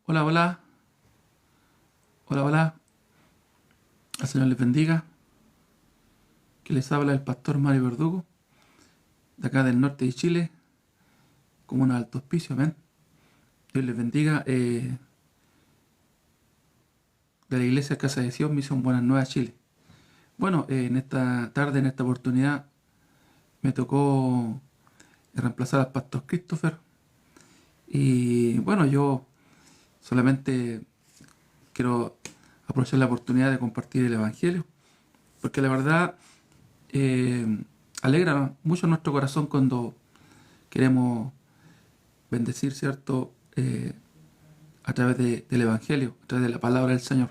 Hola, hola, hola, hola. El Señor les bendiga. Que les habla el pastor Mario Verdugo, de acá del norte de Chile, como un alto hospicio, amén. Dios les bendiga. De la iglesia Casa de Sion, Misión Buenas Nuevas, Chile. Bueno, en esta tarde, en esta oportunidad, me tocó reemplazar al pastor Christopher. Y bueno, yo solamente quiero aprovechar la oportunidad de compartir el Evangelio, porque la verdad eh, alegra mucho nuestro corazón cuando queremos bendecir, ¿cierto? A través del Evangelio, a través de la palabra del Señor.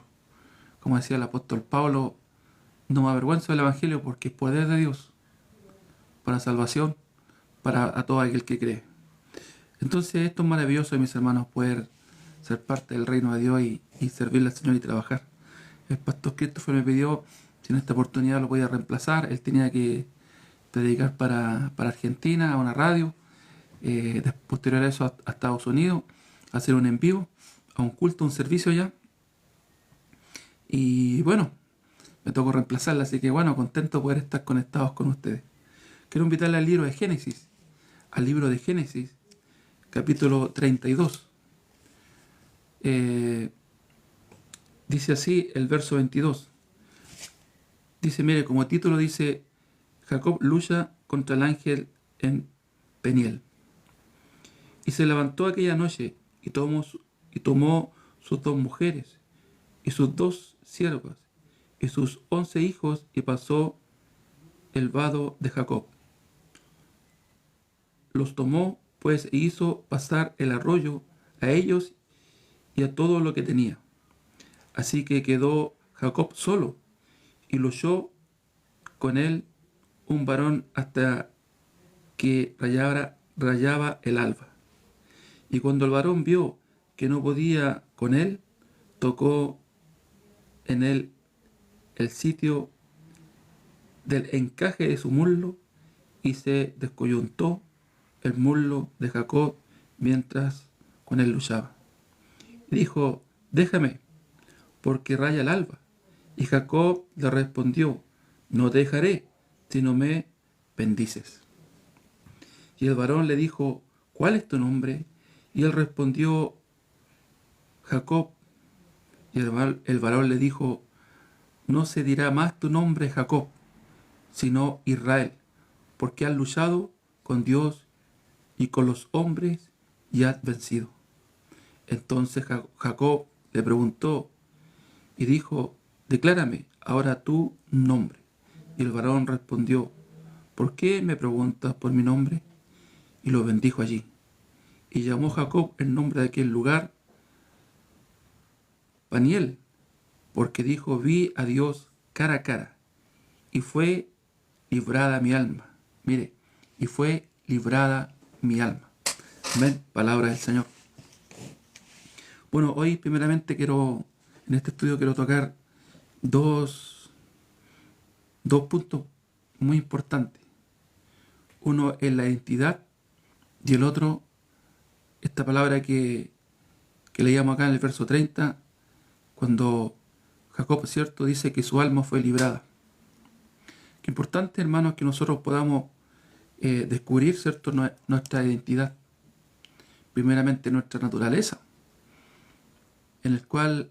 Como decía el apóstol Pablo, no me avergüenzo del Evangelio porque es poder de Dios para salvación, para a todo aquel que cree. Entonces esto es maravilloso, mis hermanos, poder ser parte del reino de Dios y servirle al Señor y trabajar. El pastor Christopher me pidió si en esta oportunidad lo podía reemplazar. Él tenía que dedicar para Argentina, a una radio, posterior a eso a Estados Unidos, a hacer un en vivo, a un culto, un servicio ya. Y bueno, me tocó reemplazarla, así que bueno, contento de poder estar conectados con ustedes. Quiero invitarle al libro de Génesis, al libro de Génesis, capítulo 32. Eh, dice así el verso 22. Dice, mire, como título dice, Jacob lucha contra el ángel en Peniel. Y se levantó aquella noche y tomó sus dos mujeres y sus dos siervas y sus 11 hijos y pasó el vado de Jacob. Los tomó pues e hizo pasar el arroyo a ellos y a todo lo que tenía. Así que quedó Jacob solo y luchó con él un varón hasta que rayaba el alba. Y cuando el varón vio que no podía con él, tocó en él el sitio del encaje de su muslo y se descoyuntó el muslo de Jacob mientras con él luchaba. Y dijo, déjame, porque raya el alba. Y Jacob le respondió, no te dejaré, si no me bendices. Y el varón le dijo, ¿cuál es tu nombre? Y él respondió, Jacob. Y el varón le dijo, no se dirá más tu nombre Jacob, sino Israel, porque has luchado con Dios y con los hombres y has vencido. Entonces Jacob le preguntó y dijo, declárame ahora tu nombre. Y el varón respondió, ¿por qué me preguntas por mi nombre? Y lo bendijo allí. Y llamó Jacob el nombre de aquel lugar Paniel, porque dijo, vi a Dios cara a cara, y fue librada mi alma. Mire, y fue librada mi alma. Amén, palabra del Señor. Bueno, hoy primeramente en este estudio quiero tocar dos, dos puntos muy importantes. Uno es la identidad y el otro, esta palabra que leíamos acá en el verso 30, cuando Jacob, ¿cierto?, dice que su alma fue librada. Qué importante, hermanos, que nosotros podamos descubrir, ¿cierto?, nuestra identidad. Primeramente nuestra naturaleza, en el cual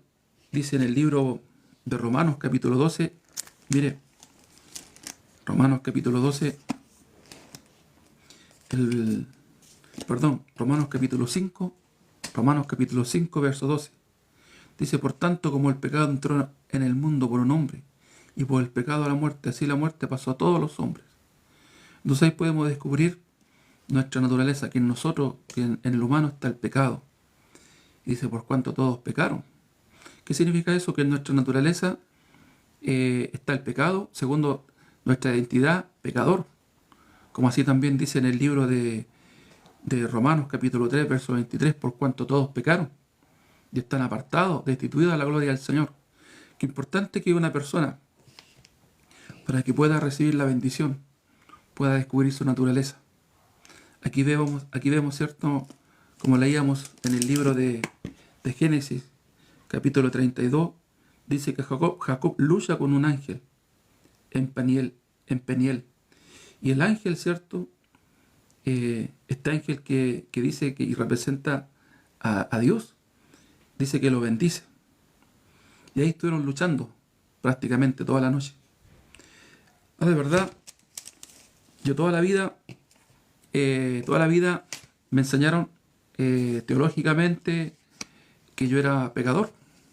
dice en el libro de Romanos capítulo 12, mire, Romanos capítulo 12, Romanos capítulo 5, verso 12. Dice, por tanto, como el pecado entró en el mundo por un hombre, y por el pecado a la muerte, así la muerte pasó a todos los hombres. Entonces ahí podemos descubrir nuestra naturaleza, que en nosotros, que en el humano está el pecado. Y dice, por cuanto todos pecaron. ¿Qué significa eso? Que en nuestra naturaleza está el pecado, segundo, nuestra identidad, pecador. Como así también dice en el libro de Romanos capítulo 3, verso 23, por cuanto todos pecaron y están apartados, destituidos de la gloria del Señor. Qué importante que una persona, para que pueda recibir la bendición, pueda descubrir su naturaleza. Aquí vemos, ¿cierto? Como leíamos en el libro de de Génesis, capítulo 32, dice que Jacob lucha con un ángel en Peniel. Y el ángel, ¿cierto? Este ángel que dice que y representa a Dios, dice que lo bendice. Y ahí estuvieron luchando prácticamente toda la noche. No, de verdad, yo toda la vida me enseñaron teológicamente que yo era pecador.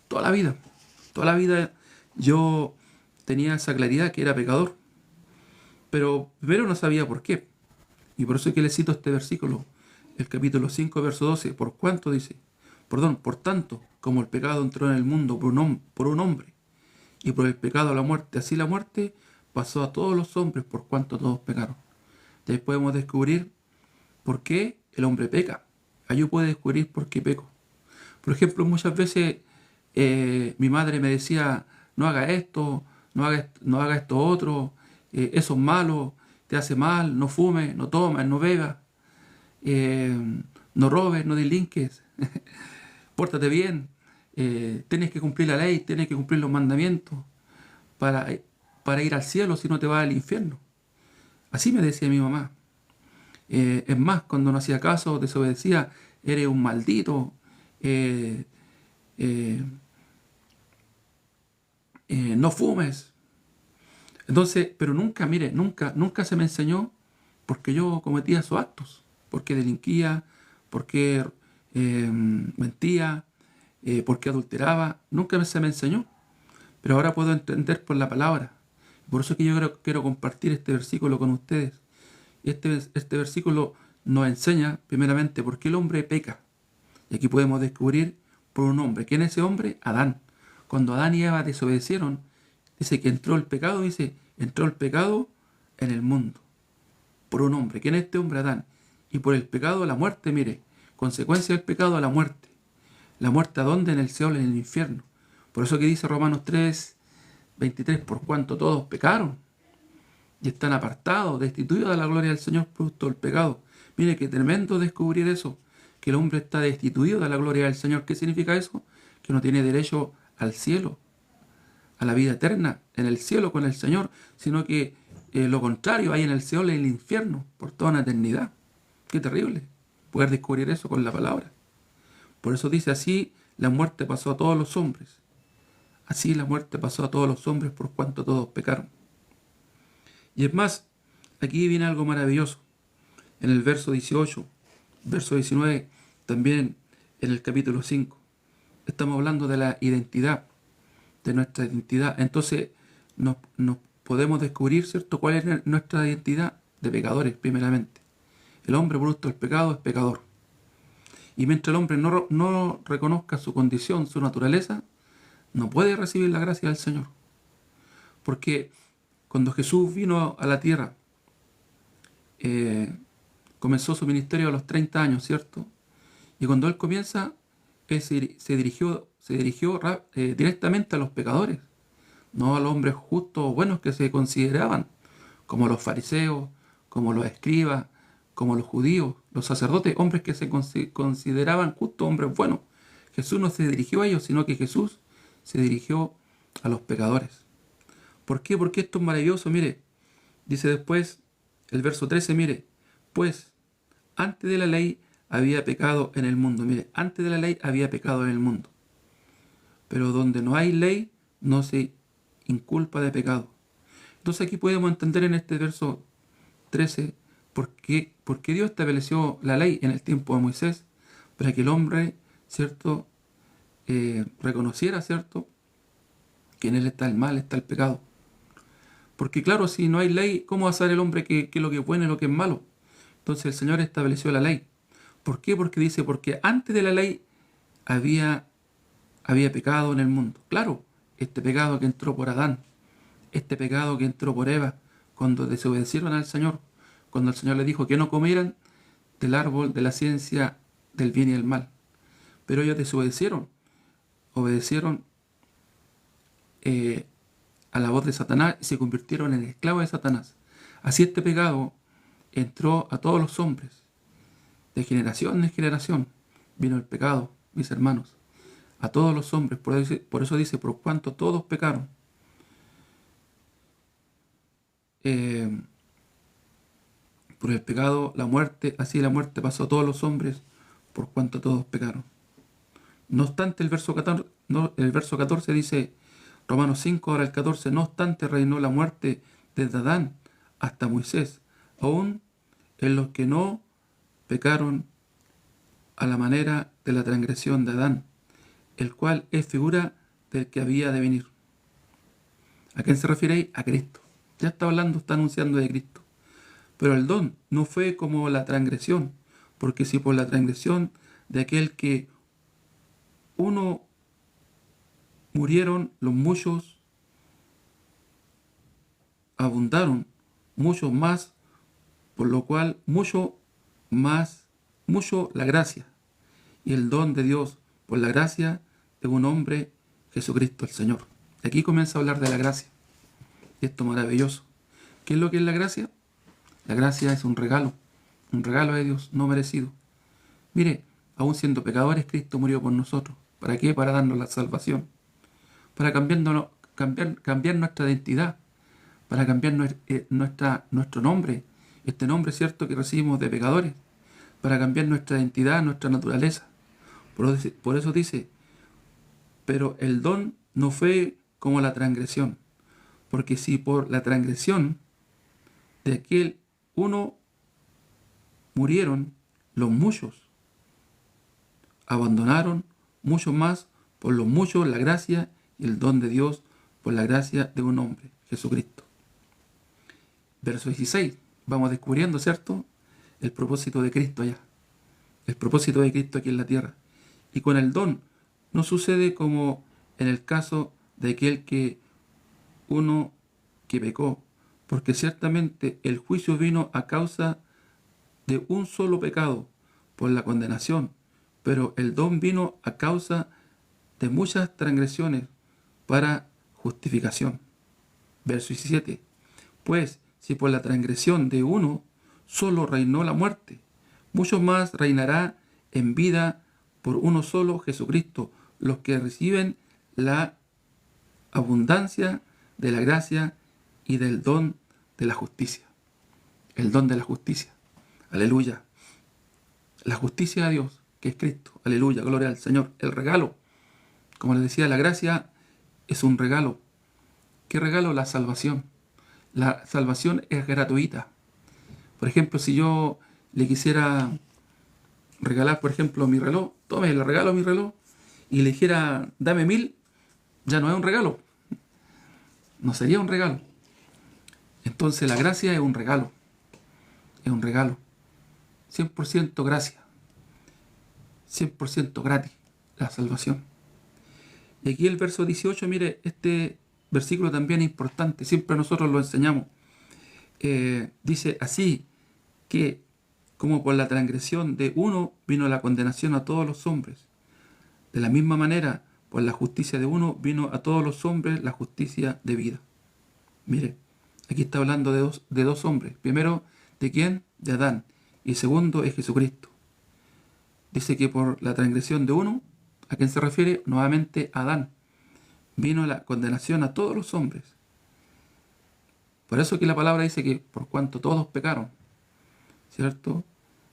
Toda la vida yo tenía esa claridad que era pecador. Pero primero no sabía por qué. Y por eso es que le cito este versículo, el capítulo 5, verso 12. ¿Por cuánto dice? Por tanto, como el pecado entró en el mundo por un hombre, y por el pecado la muerte, así la muerte pasó a todos los hombres por cuanto todos pecaron. Y ahí podemos descubrir por qué el hombre peca. Ahí yo puedo descubrir por qué peco. Por ejemplo, muchas veces mi madre me decía, no haga esto, no haga esto otro, eso es malo, te hace mal, no fumes, no tomes, no bebas, no robes, no delinques, pórtate bien, tienes que cumplir la ley, tienes que cumplir los mandamientos para ir al cielo, si no te vas al infierno. Así me decía mi mamá. Es más, cuando no hacía caso, desobedecía, eres un maldito, no fumes. Entonces, pero nunca, mire, nunca se me enseñó porque yo cometía esos actos, porque delinquía, porque mentía, porque adulteraba. Nunca se me enseñó, pero ahora puedo entender por la palabra. Por eso es que yo quiero compartir este versículo con ustedes. Este versículo nos enseña primeramente por qué el hombre peca. Y aquí podemos descubrir por un hombre. ¿Quién es ese hombre? Adán. Cuando Adán y Eva desobedecieron, dice que entró el pecado, entró el pecado en el mundo. Por un hombre. ¿Quién es este hombre? Adán. Y por el pecado la muerte, mire. Consecuencia del pecado la muerte. ¿La muerte a dónde? En el Seol, en el infierno. Por eso que dice Romanos 3, 23, por cuanto todos pecaron y están apartados, destituidos de la gloria del Señor producto del pecado. Mire qué tremendo descubrir eso, que el hombre está destituido de la gloria del Señor. ¿Qué significa eso? Que no tiene derecho al cielo, a la vida eterna, en el cielo con el Señor, sino que lo contrario, hay en el cielo, en el infierno, por toda una eternidad. Qué terrible poder descubrir eso con la palabra. Por eso dice, así la muerte pasó a todos los hombres. Así la muerte pasó a todos los hombres por cuanto todos pecaron. Y es más, aquí viene algo maravilloso. En el verso 18, verso 19, también en el capítulo 5. Estamos hablando de la identidad, de nuestra identidad. Entonces nos podemos descubrir, ¿cierto?, cuál es nuestra identidad de pecadores, primeramente. El hombre producto del pecado es pecador. Y mientras el hombre no reconozca su condición, su naturaleza, no puede recibir la gracia del Señor. Porque cuando Jesús vino a la tierra, comenzó su ministerio a los 30 años, ¿cierto? Y cuando Él comienza, Él se dirigió directamente a los pecadores, no a los hombres justos o buenos que se consideraban, como los fariseos, como los escribas, como los judíos, los sacerdotes, hombres que se consideraban justos, hombres buenos. Jesús no se dirigió a ellos, sino que Jesús se dirigió a los pecadores. ¿Por qué? Porque esto es maravilloso. Mire, dice después el verso 13, mire, pues antes de la ley había pecado en el mundo. Mire, antes de la ley había pecado en el mundo. Pero donde no hay ley, no se inculpa de pecado. Entonces aquí podemos entender en este verso 13 por qué Dios estableció la ley en el tiempo de Moisés, para que el hombre, ¿cierto?, reconociera, ¿cierto?, que en él está el mal, está el pecado. Porque claro, si no hay ley, ¿cómo va a saber el hombre qué es lo que es bueno y lo que es malo? Entonces el Señor estableció la ley. ¿Por qué? Porque dice, porque antes de la ley había pecado en el mundo. Claro, este pecado que entró por Adán, este pecado que entró por Eva, cuando desobedecieron al Señor, cuando el Señor les dijo que no comieran del árbol de la ciencia del bien y el mal. Pero ellos desobedecieron, obedecieron a la voz de Satanás y se convirtieron en esclavos de Satanás. Así este pecado entró a todos los hombres, de generación en generación. Vino el pecado, mis hermanos. a todos los hombres. Por eso dice, por cuanto todos pecaron. Por el pecado, la muerte, así la muerte pasó a todos los hombres, por cuanto todos pecaron. No obstante, el verso 14 dice, Romanos 5, ahora el 14, no obstante reinó la muerte desde Adán hasta Moisés, aún en los que no pecaron a la manera de la transgresión de Adán, el cual es figura del que había de venir. ¿A quién se refiere? A Cristo. Ya está hablando, está anunciando de Cristo. Pero el don no fue como la transgresión, porque si por la transgresión de aquel que uno murieron, los muchos abundaron, muchos más, por lo cual mucho la gracia y el don de Dios por la gracia de un hombre, Jesucristo el Señor. Aquí comienza a hablar de la gracia. Y esto maravilloso. ¿Qué es lo que es la gracia? La gracia es un regalo de Dios no merecido. Mire, aún siendo pecadores, Cristo murió por nosotros. ¿Para qué? Para darnos la salvación. Para cambiar nuestra identidad. Para cambiar nuestro nombre. Este nombre, cierto, que recibimos de pecadores. Para cambiar nuestra identidad, nuestra naturaleza. Por eso dice, pero el don no fue como la transgresión. Porque si por la transgresión de aquel uno murieron, los muchos abandonaron, mucho más por los muchos la gracia y el don de Dios por la gracia de un hombre, Jesucristo. Verso 16, vamos descubriendo, ¿cierto?, el propósito de Cristo allá, el propósito de Cristo aquí en la tierra. Y con el don no sucede como en el caso de aquel que uno que pecó, porque ciertamente el juicio vino a causa de un solo pecado, por la condenación, pero el don vino a causa de muchas transgresiones para justificación. Verso 17. Pues si por la transgresión de uno solo reinó la muerte, mucho más reinará en vida por uno solo, Jesucristo, los que reciben la abundancia de la gracia y del don de la justicia. El don de la justicia. Aleluya. La justicia de Dios, que es Cristo. Aleluya, gloria al Señor. El regalo. Como les decía, la gracia es un regalo. ¿Qué regalo? La salvación. La salvación es gratuita. Por ejemplo, si yo le quisiera regalar, por ejemplo, mi reloj, tome, le regalo mi reloj, y le dijera, dame 1000, ya no es un regalo. No sería un regalo. Entonces la gracia es un regalo. Es un regalo. 100% gracia. 100% gratis. La salvación. Y aquí el verso 18, mire, este versículo también es importante. Siempre nosotros lo enseñamos. Dice así, que como por la transgresión de uno vino la condenación a todos los hombres. De la misma manera, por la justicia de uno vino a todos los hombres la justicia de vida. Mire, aquí está hablando de dos hombres. Primero, ¿de quién? De Adán. Y segundo es Jesucristo. Dice que por la transgresión de uno, ¿a quién se refiere? Nuevamente a Adán. Vino la condenación a todos los hombres. Por eso que la palabra dice que por cuanto todos pecaron, ¿cierto?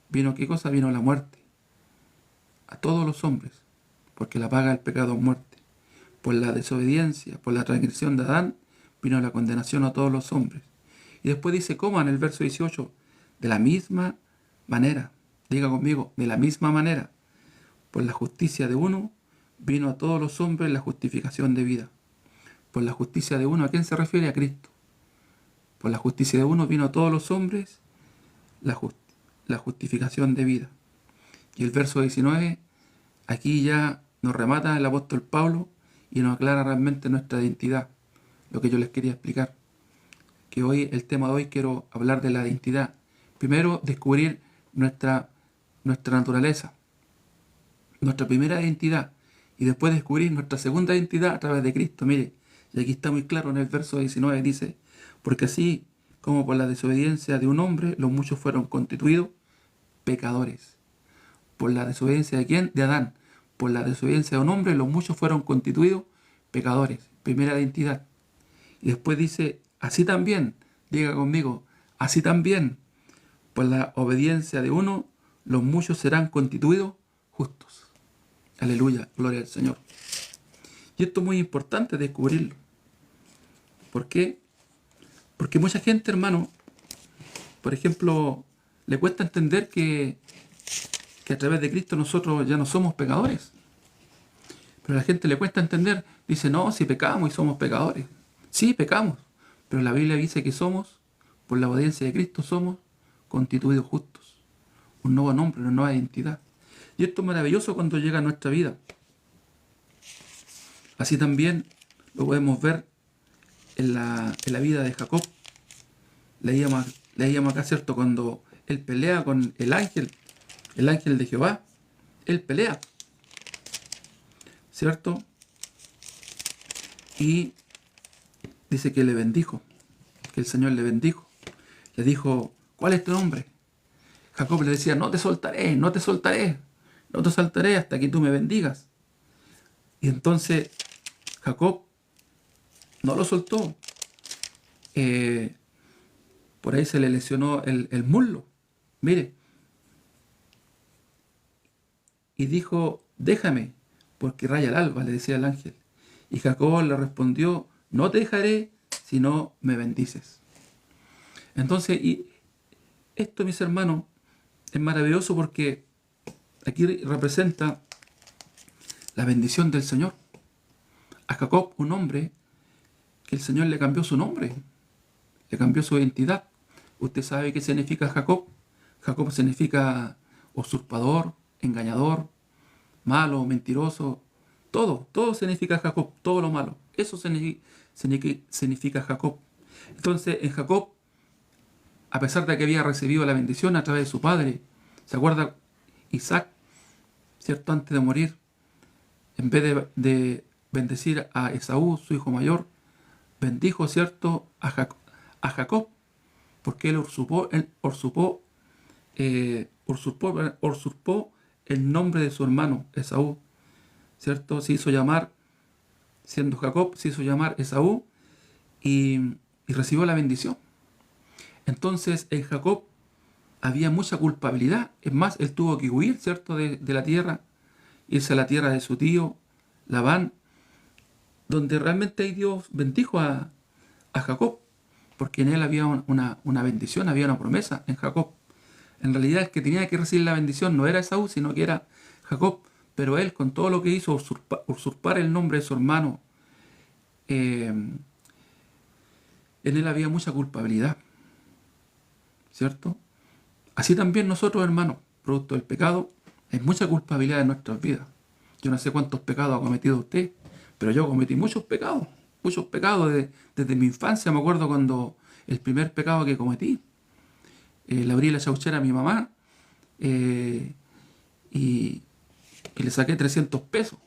Vino, ¿qué cosa? Vino la muerte. A todos los hombres. Porque la paga del pecado es muerte. Por la desobediencia, por la transgresión de Adán, vino la condenación a todos los hombres. Y después dice, ¿cómo? En el verso 18, de la misma manera. Diga conmigo, de la misma manera. Por la justicia de uno, vino a todos los hombres la justificación de vida. Por la justicia de uno, ¿a quién se refiere? A Cristo. Por la justicia de uno, vino a todos los hombres la justificación de vida. Y el verso 19, aquí ya nos remata el apóstol Pablo y nos aclara realmente nuestra identidad. Lo que yo les quería explicar. Que hoy, el tema de hoy, quiero hablar de la identidad. Primero, descubrir nuestra naturaleza, nuestra primera identidad, y después descubrir nuestra segunda identidad a través de Cristo. Mire, y aquí está muy claro en el verso 19, dice, porque así como por la desobediencia de un hombre, los muchos fueron constituidos pecadores. ¿Por la desobediencia de quién? De Adán. por la desobediencia de un hombre, los muchos fueron constituidos pecadores. Primera identidad. Y después dice, así también, diga conmigo, así también, por la obediencia de uno, los muchos serán constituidos justos. Aleluya, gloria al Señor. Y esto es muy importante descubrirlo. ¿Por qué? Porque mucha gente, hermano, por ejemplo, le cuesta entender que a través de Cristo nosotros ya no somos pecadores. Pero a la gente le cuesta entender, dice, no, si pecamos y somos pecadores. Sí, pecamos, pero la Biblia dice que somos, por la obediencia de Cristo, somos constituidos justos. Un nuevo nombre, una nueva identidad. Y esto es maravilloso cuando llega a nuestra vida. Así también lo podemos ver en la vida de Jacob. Leíamos acá, ¿cierto? Cuando él pelea con el ángel de Jehová, él pelea, ¿cierto? Y dice que le bendijo, que el Señor le bendijo. Le dijo, ¿cuál es tu nombre? Jacob le decía, no te soltaré, no te soltaré, no te soltaré hasta que tú me bendigas. Y entonces Jacob no lo soltó. Por ahí se le lesionó el muslo. Mire. Y dijo, déjame, porque raya el alba, le decía el ángel. Y Jacob le respondió, no te dejaré si no me bendices. Entonces, y esto, mis hermanos, es maravilloso porque aquí representa la bendición del Señor. A Jacob, un hombre que el Señor le cambió su nombre, le cambió su identidad. ¿Usted sabe qué significa Jacob? Jacob significa usurpador, engañador, malo, mentiroso. Todo significa Jacob, todo lo malo. Eso significa Jacob. Entonces, en Jacob, a pesar de que había recibido la bendición a través de su padre, ¿se acuerda? Isaac, ¿cierto? Antes de morir, en vez de bendecir a Esaú, su hijo mayor, bendijo, ¿cierto?, a Jacob, porque él usurpó el nombre de su hermano Esaú, ¿cierto? Se hizo llamar, siendo Jacob, se hizo llamar Esaú y recibió la bendición. Entonces en Jacob había mucha culpabilidad. Es más, él tuvo que huir, ¿cierto?, de la tierra, irse a la tierra de su tío Labán, donde realmente Dios bendijo a Jacob, porque en él había una bendición, había una promesa en Jacob. En realidad el que tenía que recibir la bendición no era Esaú, sino que era Jacob. Pero él, con todo lo que hizo, usurpar el nombre de su hermano, en él había mucha culpabilidad, ¿cierto? Así también nosotros, hermanos, producto del pecado, hay mucha culpabilidad en nuestras vidas. Yo no sé cuántos pecados ha cometido usted, pero yo cometí muchos pecados desde mi infancia. Me acuerdo cuando el primer pecado que cometí, le abrí la chauchera a mi mamá y le saqué 300 pesos.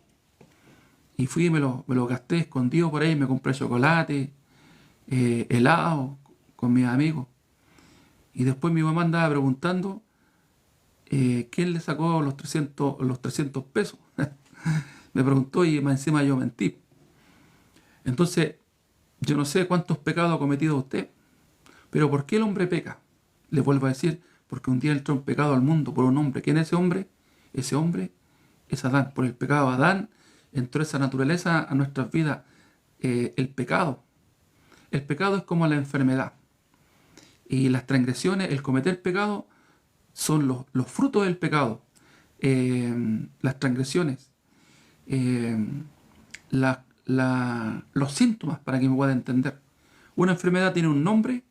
Y fui y me lo gasté escondido por ahí, me compré chocolate, helado con mis amigos. Y después mi mamá andaba preguntando quién le sacó los 300 pesos. Me preguntó y más encima yo mentí. Entonces, yo no sé cuántos pecados ha cometido usted, pero ¿por qué el hombre peca? Le vuelvo a decir, porque un día entró un pecado al mundo por un hombre. ¿Quién es ese hombre? Ese hombre es Adán. Por el pecado de Adán entró esa naturaleza a nuestras vidas, el pecado. El pecado es como la enfermedad. Y las transgresiones, el cometer pecado, son los frutos del pecado. Las transgresiones, los síntomas, para que me pueda entender. Una enfermedad tiene un nombre,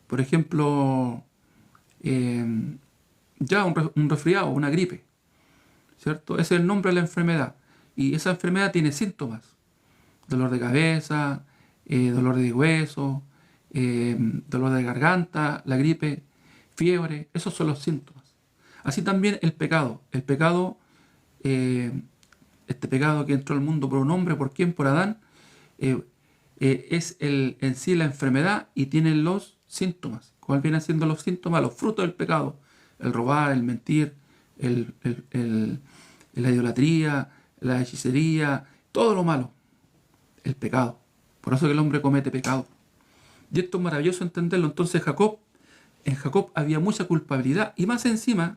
por ejemplo, ya un resfriado, una gripe, ¿cierto? Ese es el nombre de la enfermedad. Y esa enfermedad tiene síntomas: dolor de cabeza, dolor de hueso, dolor de garganta, la gripe, fiebre. Esos son los síntomas. Así también el pecado. El pecado, este pecado que entró al mundo por un hombre, ¿por quién? Por Adán, es en sí la enfermedad y tiene los síntomas. ¿Cuáles vienen siendo los síntomas? Los frutos del pecado: el robar, el mentir, el la idolatría, la hechicería, todo lo malo, el pecado. Por eso que el hombre comete pecado. Y esto es maravilloso entenderlo. Entonces en Jacob había mucha culpabilidad y más encima,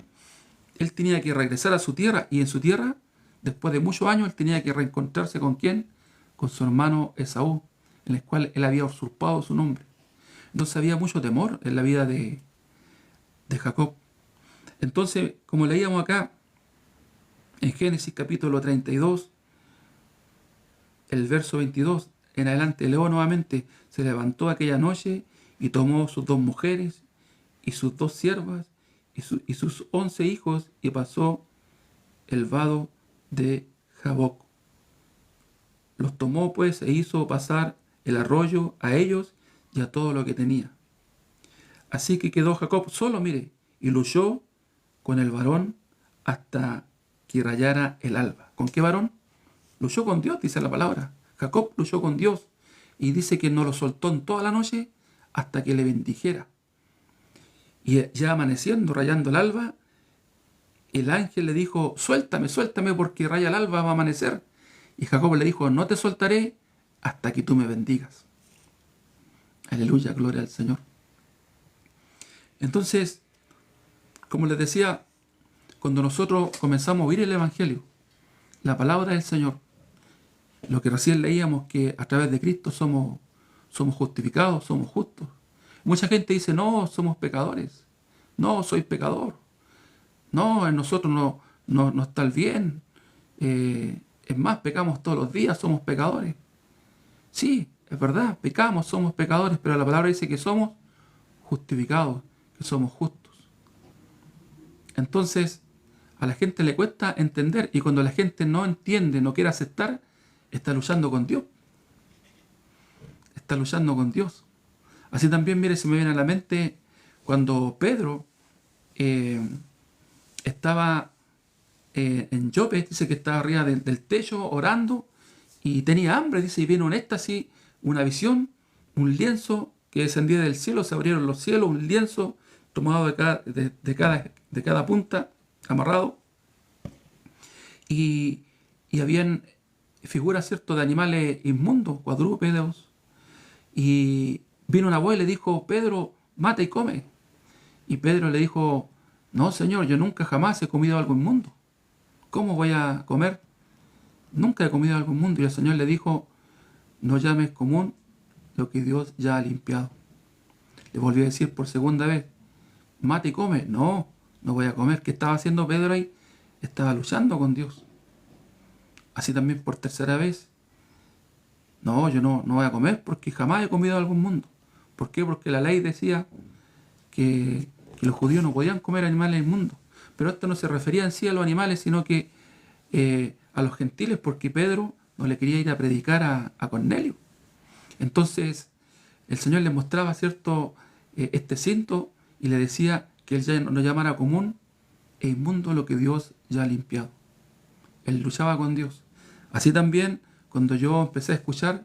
él tenía que regresar a su tierra y en su tierra, después de muchos años, él tenía que reencontrarse ¿con quién? Con su hermano Esaú, en el cual él había usurpado su nombre. Entonces había mucho temor en la vida de Jacob. Entonces, como leíamos acá en Génesis capítulo 32, el verso 22 en adelante, leo nuevamente: se levantó aquella noche y tomó sus 2 mujeres y sus 2 siervas y sus 11 hijos y pasó el vado de Jaboc. Los tomó pues e hizo pasar el arroyo a ellos y a todo lo que tenía. Así que quedó Jacob solo, mire, y luchó con el varón hasta que rayara el alba. ¿Con qué varón? Luchó con Dios, dice la palabra. Jacob luchó con Dios y dice que no lo soltó en toda la noche hasta que le bendijera. Y ya amaneciendo, rayando el alba, el ángel le dijo: suéltame, suéltame, porque raya el alba, va a amanecer. Y Jacob le dijo: no te soltaré hasta que tú me bendigas. Aleluya, gloria al Señor. Entonces, como les decía, cuando nosotros comenzamos a oír el Evangelio, la palabra del Señor, lo que recién leíamos, que a través de Cristo somos justificados, somos justos. Mucha gente dice: no, somos pecadores. No, soy pecador. No, en nosotros no está el bien. Es más, pecamos todos los días, somos pecadores. Sí, es verdad, pecamos, somos pecadores, pero la palabra dice que somos justificados, que somos justos. Entonces, a la gente le cuesta entender, y cuando la gente no entiende, no quiere aceptar, está luchando con Dios. Está luchando con Dios. Así también, mire, se me viene a la mente cuando Pedro estaba en Jope, dice que estaba arriba del techo orando y tenía hambre, dice, y vino un éxtasis, una visión, un lienzo que descendía del cielo, se abrieron los cielos, un lienzo tomado de cada punta, amarrado, y habían figuras, ¿cierto?, de animales inmundos, cuadrúpedos, y vino una voz y le dijo: Pedro, mata y come. Y Pedro le dijo: no, Señor, yo nunca jamás he comido algo inmundo. ¿Cómo voy a comer? Nunca he comido algo inmundo. Y el Señor le dijo: no llames común lo que Dios ya ha limpiado. Le volvió a decir por segunda vez: mata y come. No, no voy a comer. ¿Qué estaba haciendo Pedro ahí? Estaba luchando con Dios. Así también por tercera vez: no, yo no voy a comer porque jamás he comido algo inmundo. ¿Por qué? Porque la ley decía que los judíos no podían comer animales inmundos. Pero esto no se refería en sí a los animales, sino que a los gentiles, porque Pedro no le quería ir a predicar a Cornelio. Entonces el Señor le mostraba, ¿cierto?, este cinto, y le decía que él ya no llamara común e inmundo lo que Dios ya ha limpiado. Él luchaba con Dios. Así también, cuando yo empecé a escuchar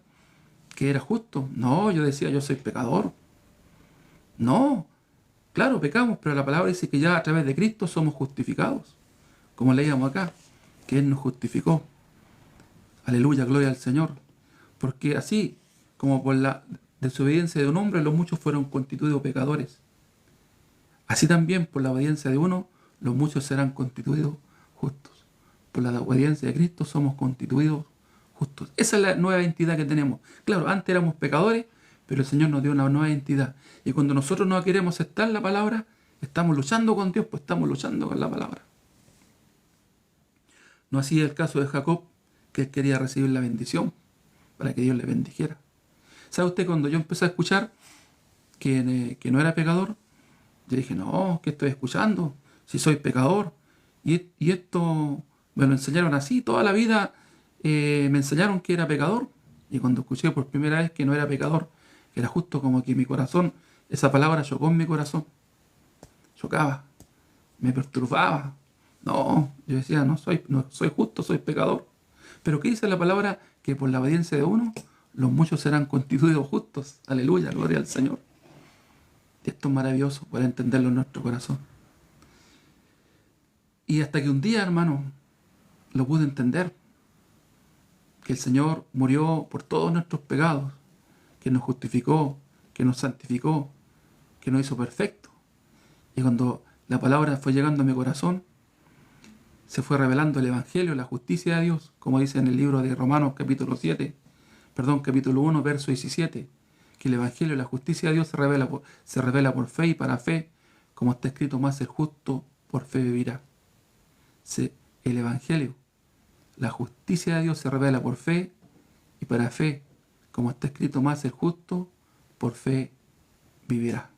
que era justo, no, yo decía: yo soy pecador. No, claro, pecamos, pero la palabra dice que ya a través de Cristo somos justificados, como leíamos acá, que Él nos justificó. Aleluya, gloria al Señor. Porque así como por la desobediencia de un hombre los muchos fueron constituidos pecadores, así también por la obediencia de uno los muchos serán constituidos justos. Por la obediencia de Cristo somos constituidos justos. Esa es la nueva identidad que tenemos. Claro, antes éramos pecadores, pero el Señor nos dio una nueva identidad. Y cuando nosotros no queremos aceptar la palabra, estamos luchando con Dios, pues estamos luchando con la palabra. No así el caso de Jacob, que él quería recibir la bendición para que Dios le bendijera. ¿Sabe usted? Cuando yo empecé a escuchar que no era pecador, yo dije: no, ¿qué estoy escuchando? Si soy pecador. Y esto me lo enseñaron así. Toda la vida me enseñaron que era pecador. Y cuando escuché por primera vez que no era pecador, era justo como que mi corazón, esa palabra chocó en mi corazón. Chocaba, me perturbaba. No, yo decía: no soy justo, soy pecador. Pero ¿qué dice la palabra? Que por la obediencia de uno, los muchos serán constituidos justos. Aleluya, gloria al Señor. Y esto es maravilloso, poder entenderlo en nuestro corazón. Y hasta que un día, hermano, lo pude entender. Que el Señor murió por todos nuestros pecados, que nos justificó, que nos santificó, que nos hizo perfectos. Y cuando la palabra fue llegando a mi corazón, se fue revelando el Evangelio, la justicia de Dios, como dice en el libro de Romanos capítulo 1, verso 17, que el Evangelio y la justicia de Dios se revela por fe y para fe, como está escrito, más el justo por fe vivirá. El Evangelio, la justicia de Dios se revela por fe y para fe, como está escrito, más el justo por fe vivirá.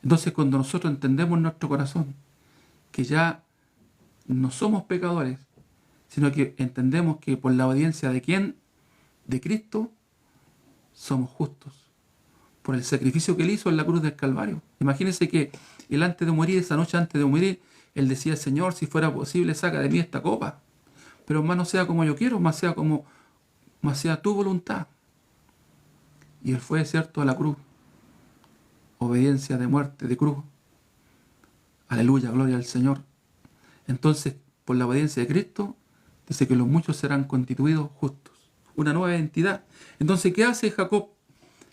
Entonces, cuando nosotros entendemos en nuestro corazón que ya no somos pecadores, sino que entendemos que por la obediencia de ¿quién? De Cristo, somos justos. Por el sacrificio que Él hizo en la cruz del Calvario. Imagínense que Él antes de morir, esa noche antes de morir, Él decía: Señor, si fuera posible, saca de mí esta copa. Pero más no sea como yo quiero, más sea tu voluntad. Y Él fue, cierto, a la cruz. Obediencia de muerte, de cruz. Aleluya, gloria al Señor. Entonces, por la obediencia de Cristo, dice que los muchos serán constituidos justos. Una nueva identidad. Entonces, ¿qué hace Jacob?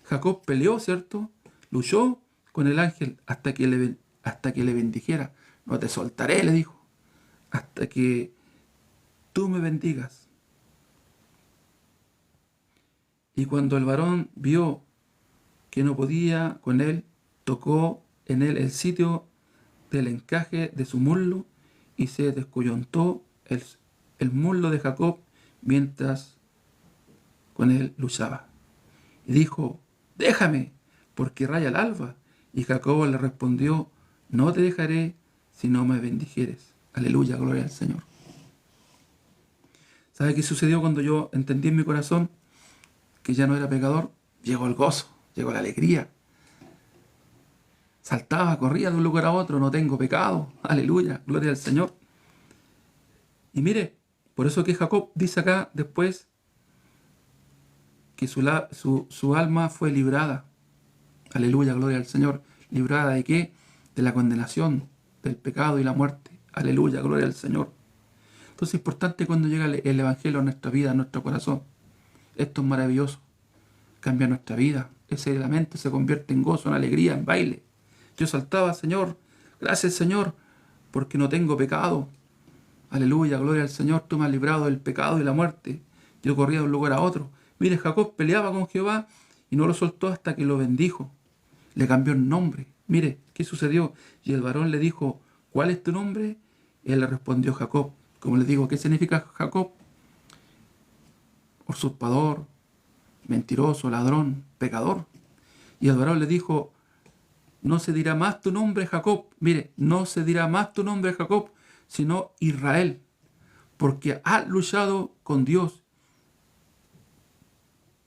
Jacob peleó, ¿cierto? Luchó con el ángel hasta que le bendijera. No te soltaré, le dijo, hasta que tú me bendigas. Y cuando el varón vio que no podía con él, tocó en él el sitio del encaje de su muslo y se descoyuntó el muslo de Jacob mientras con él luchaba. Y dijo: déjame, porque raya el alba. Y Jacob le respondió: no te dejaré si no me bendijeres. Aleluya, gloria al Señor. ¿Sabe qué sucedió cuando yo entendí en mi corazón que ya no era pecador? Llegó el gozo, llegó la alegría. Saltaba, corría de un lugar a otro: no tengo pecado. Aleluya, gloria al Señor. Y mire, por eso que Jacob dice acá después que su alma fue librada. Aleluya, gloria al Señor. ¿Librada de qué? De la condenación, del pecado y la muerte. Aleluya, gloria al Señor. Entonces es importante cuando llega el Evangelio a nuestra vida, a nuestro corazón. Esto es maravilloso. Cambia nuestra vida. Ese lamento se convierte en gozo, en alegría, en baile. Yo saltaba: Señor, gracias Señor, porque no tengo pecado. Aleluya, gloria al Señor, tú me has librado del pecado y la muerte. Yo corría de un lugar a otro. Mire, Jacob peleaba con Jehová y no lo soltó hasta que lo bendijo. Le cambió el nombre. Mire, ¿qué sucedió? Y el varón le dijo: ¿cuál es tu nombre? Él le respondió: Jacob. Como les digo, ¿qué significa Jacob? Usurpador, mentiroso, ladrón, pecador. Y el varón le dijo: no se dirá más tu nombre Jacob. Mire, no se dirá más tu nombre Jacob, sino Israel, porque has luchado con Dios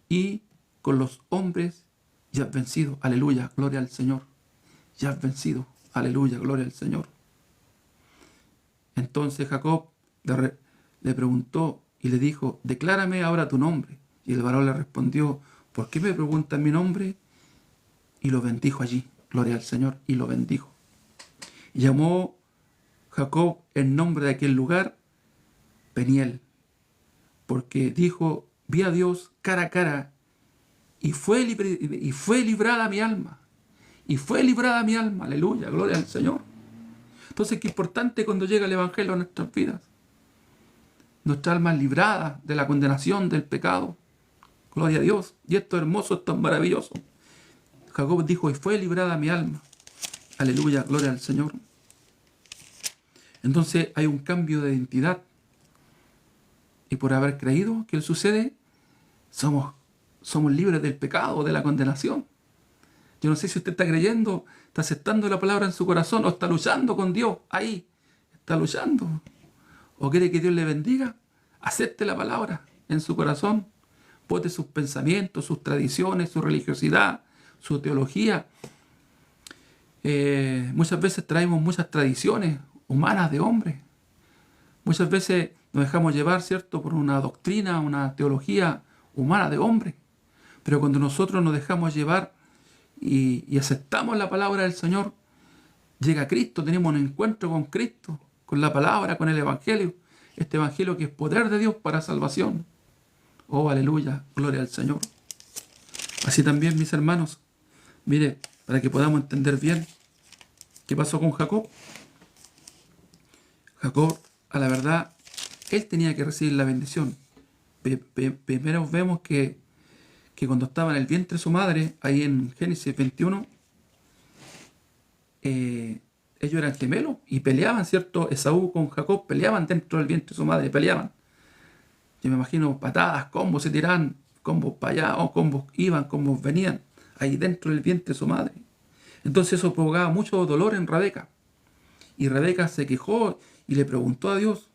y con los hombres y has vencido. Aleluya, gloria al Señor. Ya has vencido. Aleluya, gloria al Señor. Entonces Jacob le preguntó y le dijo: declárame ahora tu nombre. Y el varón le respondió: ¿por qué me preguntas mi nombre? Y lo bendijo allí. Gloria al Señor. Y lo bendijo. Y llamó Jacob el nombre de aquel lugar Peniel, porque dijo: vi a Dios cara a cara y fue librada mi alma. Y fue librada mi alma. Aleluya, gloria al Señor. Entonces, qué importante cuando llega el Evangelio a nuestras vidas. Nuestra alma es librada de la condenación, del pecado. Gloria a Dios. Y esto es hermoso, esto es maravilloso. Jacob dijo: y fue librada mi alma. Aleluya, gloria al Señor. Entonces hay un cambio de identidad. Y por haber creído que Él sucede, somos libres del pecado, de la condenación. Yo no sé si usted está creyendo, está aceptando la palabra en su corazón o está luchando con Dios. Ahí, está luchando. ¿O quiere que Dios le bendiga? Acepte la palabra en su corazón. Bote sus pensamientos, sus tradiciones, su religiosidad, su teología. Muchas veces traemos muchas tradiciones humanas de hombres. Muchas veces nos dejamos llevar, ¿cierto?, por una doctrina, una teología humana de hombre. Pero cuando nosotros nos dejamos llevar y aceptamos la palabra del Señor, llega Cristo, tenemos un encuentro con Cristo, con la palabra, con el Evangelio. este evangelio que es poder de Dios para salvación. Oh, aleluya, gloria al Señor. Así también, mis hermanos, mire, para que podamos entender bien qué pasó con Jacob. Jacob, a la verdad, él tenía que recibir la bendición. Primero vemos que cuando estaba en el vientre de su madre, ahí en Génesis 21, ellos eran gemelos y peleaban, ¿cierto? Esaú con Jacob peleaban dentro del vientre de su madre, peleaban. Yo me imagino patadas, combos se tiraban, combos para allá, o combos iban, combos venían, ahí dentro del vientre de su madre. Entonces eso provocaba mucho dolor en Rebeca. Y Rebeca se quejó y le preguntó a Dios,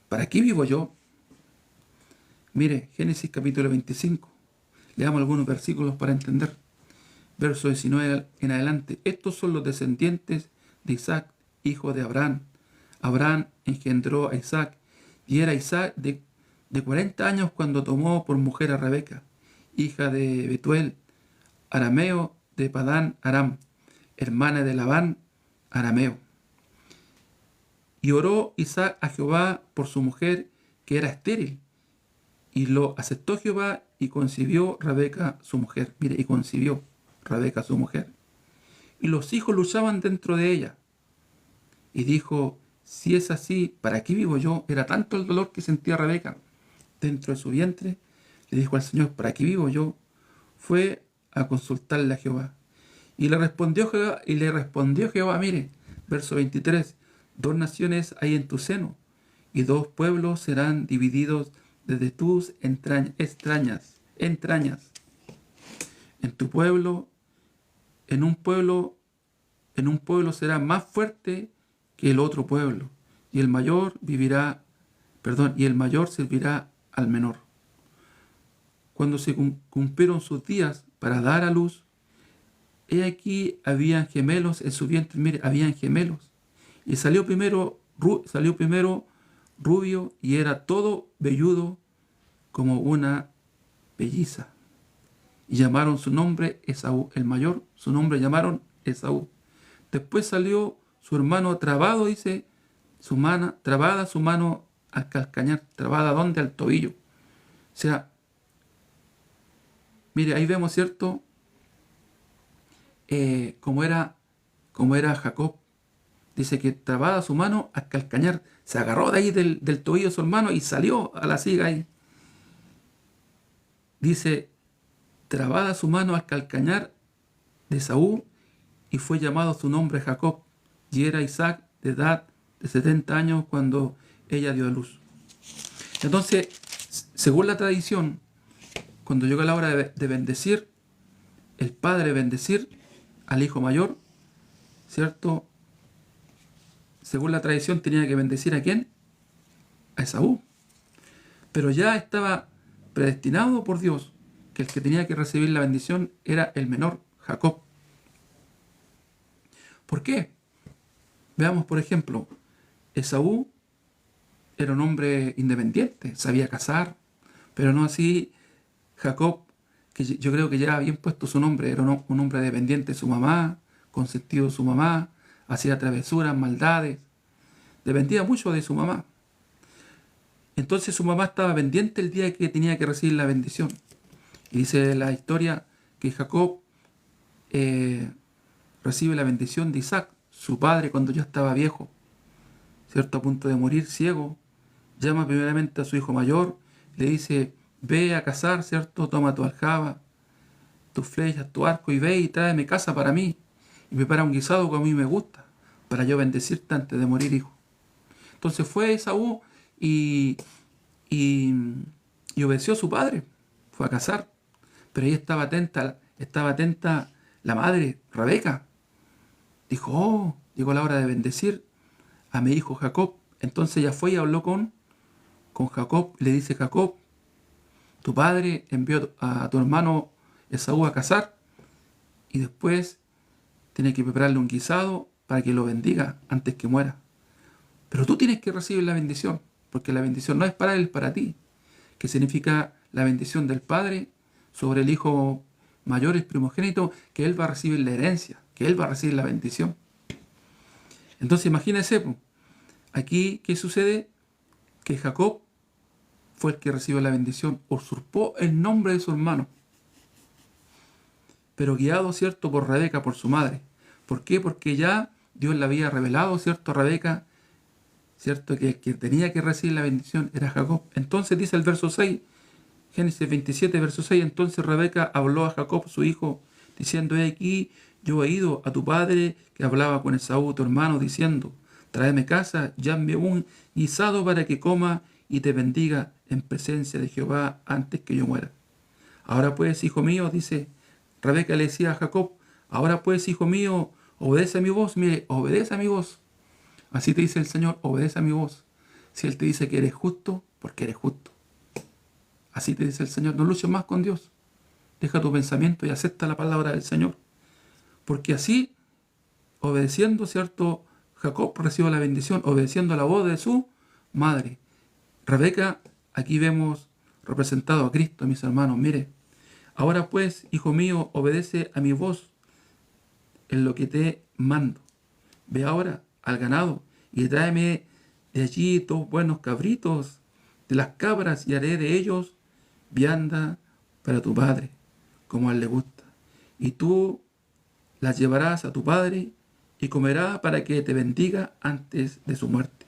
¿para qué vivo yo? Mire, Génesis capítulo 25. Leamos algunos versículos para entender. Verso 19 en adelante. Estos son los descendientes de Isaac, hijo de Abraham. Abraham engendró a Isaac, y era Isaac de 40 años cuando tomó por mujer a Rebeca, hija de Betuel, arameo de Padán Aram, hermana de Labán, arameo. Y oró Isaac a Jehová por su mujer, que era estéril. Y lo aceptó Jehová y concibió Rebeca su mujer. Mire, y concibió Rebeca su mujer. Y los hijos luchaban dentro de ella. Y dijo, si es así, ¿para qué vivo yo? Era tanto el dolor que sentía Rebeca dentro de su vientre. Le dijo al Señor, ¿para qué vivo yo? Fue a consultarle a Jehová. Y le respondió Jehová, mire, verso 23, 2 naciones hay en tu seno, y 2 pueblos serán divididos desde tus entrañas. En tu pueblo, en un pueblo será más fuerte que el otro pueblo, y el mayor servirá al menor. Cuando se cumplieron sus días para dar a luz, he aquí habían gemelos en su vientre. Mire, habían gemelos. Y salió primero rubio y era todo velludo como una pelliza. Y llamaron su nombre Esaú. El mayor, su nombre llamaron Esaú. Después salió su hermano trabado, dice, trabada su mano al calcañar. ¿Trabada dónde? Al tobillo. O sea, mire, ahí vemos, ¿cierto? Como era Jacob. Dice que trabada su mano al calcañar. Se agarró de ahí del tobillo de su hermano y salió a la siga ahí. Dice, trabada su mano al calcañar de Esaú, y fue llamado su nombre Jacob. Y era Isaac de edad de 70 años cuando ella dio a luz. Entonces, según la tradición, cuando llegó la hora de bendecir, el padre bendecir al hijo mayor, ¿cierto? Según la tradición tenía que bendecir ¿a quién? A Esaú. Pero ya estaba predestinado por Dios que el que tenía que recibir la bendición era el menor, Jacob. ¿Por qué? Veamos, por ejemplo, Esaú era un hombre independiente, sabía cazar, pero no así Jacob, que yo creo que ya bien puesto su nombre, era un hombre dependiente de su mamá, consentido de su mamá, hacía travesuras, maldades, dependía mucho de su mamá. Entonces su mamá estaba pendiente el día que tenía que recibir la bendición. Y dice la historia que Jacob recibe la bendición de Isaac, su padre, cuando ya estaba viejo, ¿cierto? A punto de morir, ciego. Llama primeramente a su hijo mayor, le dice, ve a cazar, ¿cierto? Toma tu aljaba, tus flechas, tu arco, y ve y tráeme caza para mí. Y prepara un guisado que a mí me gusta, para yo bendecirte antes de morir, hijo. Entonces fue Esaú y obedeció a su padre, fue a cazar. Pero ahí estaba atenta la madre, Rebeca. Dijo, oh, llegó la hora de bendecir a mi hijo Jacob. Entonces ella fue y habló con Jacob. Le dice, Jacob, tu padre envió a tu hermano Esaú a cazar y después tiene que prepararle un guisado para que lo bendiga antes que muera. Pero tú tienes que recibir la bendición, porque la bendición no es para él, es para ti. Que significa la bendición del padre sobre el hijo mayor, el primogénito, que él va a recibir la herencia, que él va a recibir la bendición. Entonces imagínense, aquí, ¿qué sucede? que Jacob fue el que recibió la bendición, usurpó el nombre de su hermano, pero guiado, ¿cierto?, por Rebeca, por su madre. ¿Por qué? Porque ya Dios le había revelado, ¿cierto?, a Rebeca, ¿cierto?, que el que tenía que recibir la bendición era Jacob. Entonces dice el verso 6, Génesis 27, verso 6, entonces Rebeca habló a Jacob, su hijo, diciendo: he aquí, yo he ido a tu padre que hablaba con Esaú, tu hermano, diciendo: tráeme casa, llame un guisado para que coma y te bendiga en presencia de Jehová antes que yo muera. Ahora pues, hijo mío, dice Rebeca, le decía a Jacob, ahora pues, hijo mío, obedece a mi voz. Mire, obedece a mi voz. Así te dice el Señor, obedece a mi voz. Si Él te dice que eres justo, porque eres justo. Así te dice el Señor, no luches más con Dios. Deja tu pensamiento y acepta la palabra del Señor. Porque así, obedeciendo, ¿cierto?, Jacob recibió la bendición, obedeciendo a la voz de su madre. Rebeca, aquí vemos representado a Cristo, mis hermanos. Mire, ahora pues, hijo mío, obedece a mi voz en lo que te mando. Ve ahora al ganado y tráeme de allí 2 buenos cabritos de las cabras y haré de ellos vianda para tu padre, como a él le gusta. Y tú las llevarás a tu padre y comerá para que te bendiga antes de su muerte.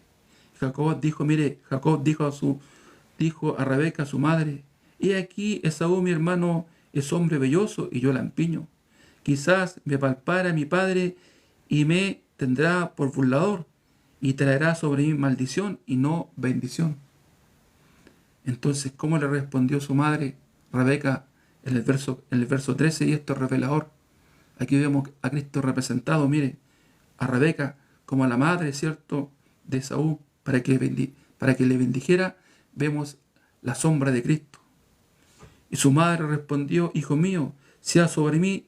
Jacob dijo, mire, Jacob dijo a Rebeca, su madre: he aquí, Esaú mi hermano es hombre velloso y yo lampiño. Quizás me palpara mi padre y me tendrá por burlador y traerá sobre mí maldición y no bendición. Entonces, ¿cómo le respondió su madre, Rebeca, en el verso 13? Y esto es revelador. Aquí vemos a Cristo representado, mire, a Rebeca como a la madre, ¿cierto?, de Esaú, para que le bendijera. Vemos la sombra de Cristo. Y su madre respondió: hijo mío, sea sobre mí